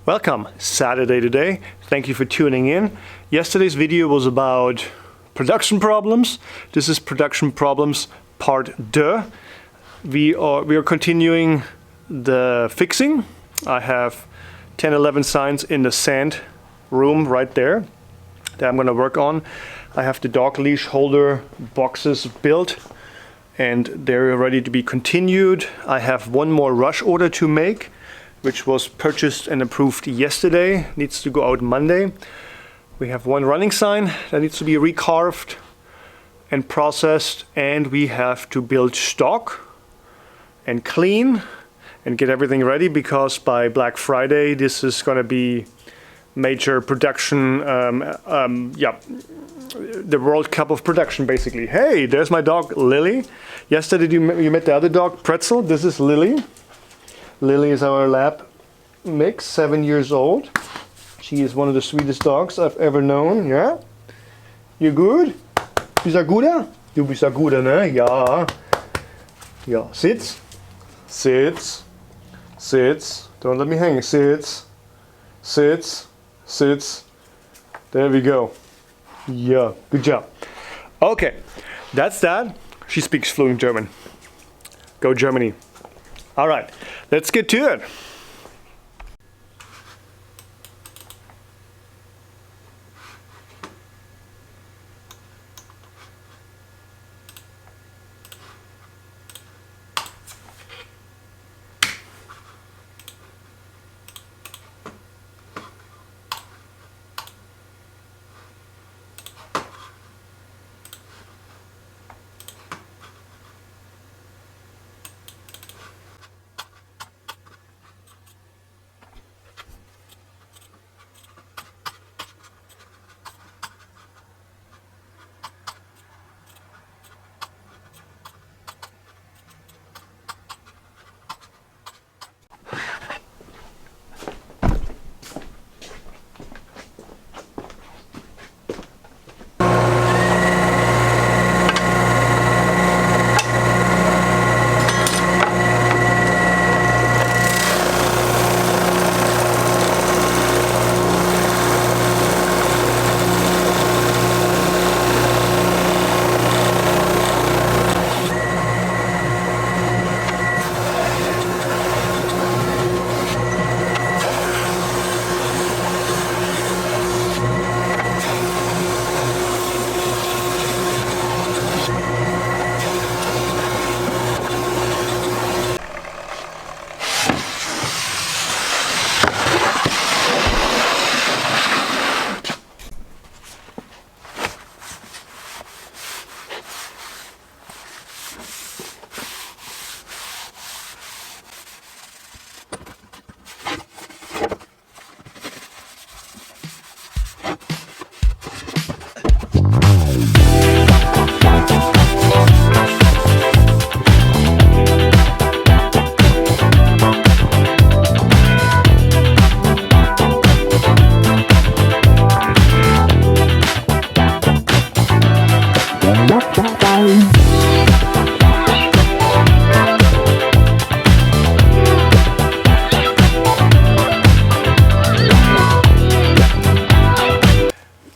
Welcome, Saturday today. Thank you for tuning in. Yesterday's video was about production problems. This is production problems part 2. We are continuing the fixing. I have 10-11 signs in the sand room right there that I'm going to work on. I have the dog leash holder boxes built and they're ready to be continued. I have one more rush order to make, which was purchased and approved yesterday. Needs to go out Monday. We have one running sign that needs to be recarved and processed, and we have to build stock and clean and get everything ready, because by Black Friday this is going to be major production, the World Cup of production basically. Hey, there's my dog Lily. Yesterday you met the other dog Pretzel. This is Lily. Lily is our lab mix, 7 years old. She is one of the sweetest dogs I've ever known, yeah? You good? Bist du guter? Du bist ein guter, ne? Ja. Ja, sitz. Sitz. Sitz. Don't let me hang. Sitz. Sitz. Sitz. There we go. Yeah, good job. Okay, that's that. She speaks fluent German. Go Germany. All right, let's get to it.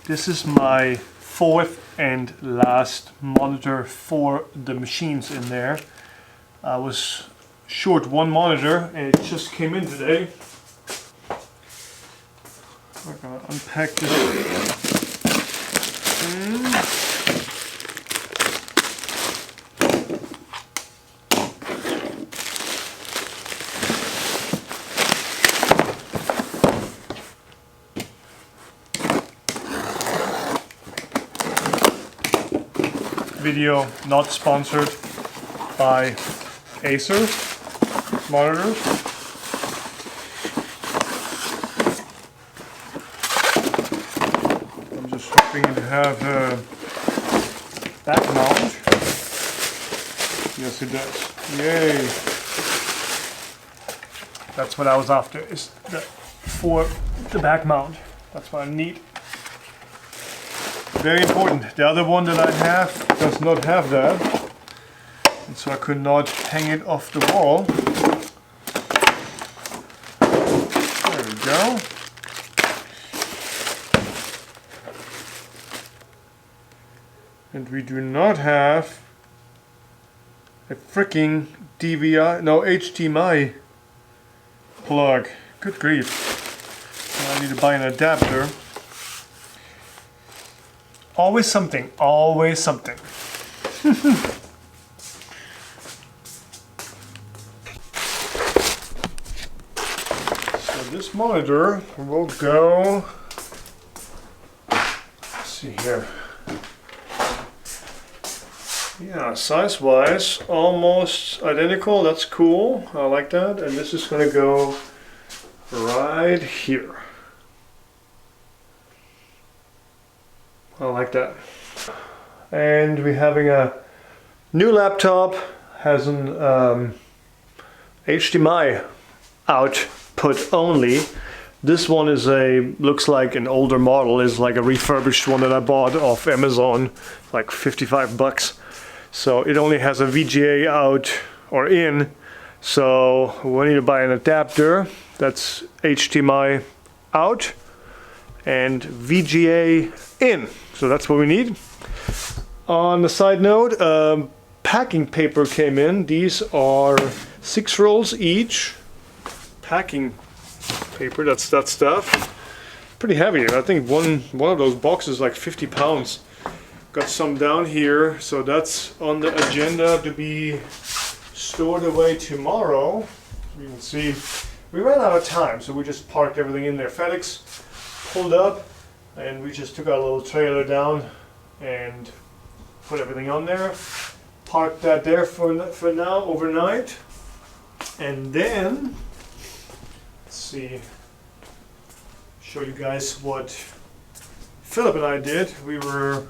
This is my fourth and last monitor for the machines in there. I was short one monitor and it just came in today. We're gonna unpack this. Video not sponsored by Acer monitors. I'm just hoping to have a back mount. Yes, it does. Yay! That's what I was after, is for the back mount. That's what I need. Very important. The other one that I have does not have that, and so I could not hang it off the wall. There we go. And we do not have a freaking HDMI plug. Good grief. I need to buy an adapter. Always something, always something. So this monitor will go, let's see here. Yeah, size-wise, almost identical. That's cool. I like that. And this is going to go right here. I like that. And we're having a new laptop, has an HDMI output only. This one is looks like an older model, is like a refurbished one that I bought off Amazon, like 55 bucks. So it only has a VGA out or in, so we need to buy an adapter that's HDMI out and VGA in. So that's what we need. On the side note, packing paper came in. These are 6 rolls each. Packing paper, that's that stuff. Pretty heavy. I think one of those boxes is like 50 pounds. Got some down here, so that's on the agenda to be stored away tomorrow. You can see we ran out of time, so we just parked everything in there. FedEx pulled up and we just took our little trailer down and put everything on there. Parked that there for now, overnight. And then, let's see, show you guys what Philip and I did. We were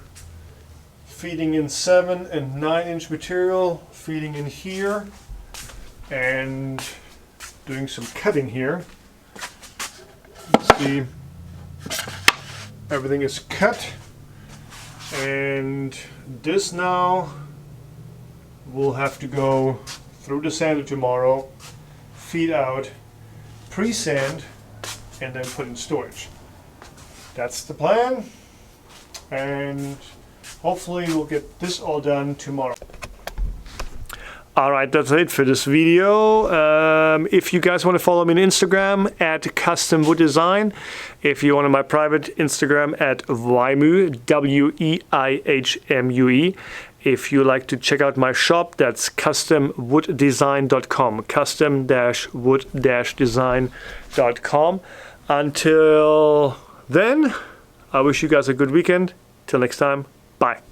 feeding in 7 and 9 inch material, feeding in here, and doing some cutting here. Let's see, everything is cut, and this now will have to go through the sander tomorrow, feed out, pre-sand, and then put in storage. That's the plan, and hopefully we'll get this all done tomorrow. Alright, that's it for this video. If you guys want to follow me on Instagram at Custom Wood Design, if you want my private Instagram at Weihmue, WEIHMUE. If you like to check out my shop, that's customwooddesign.com, custom-wood-design.com. Until then, I wish you guys a good weekend. Till next time. Bye.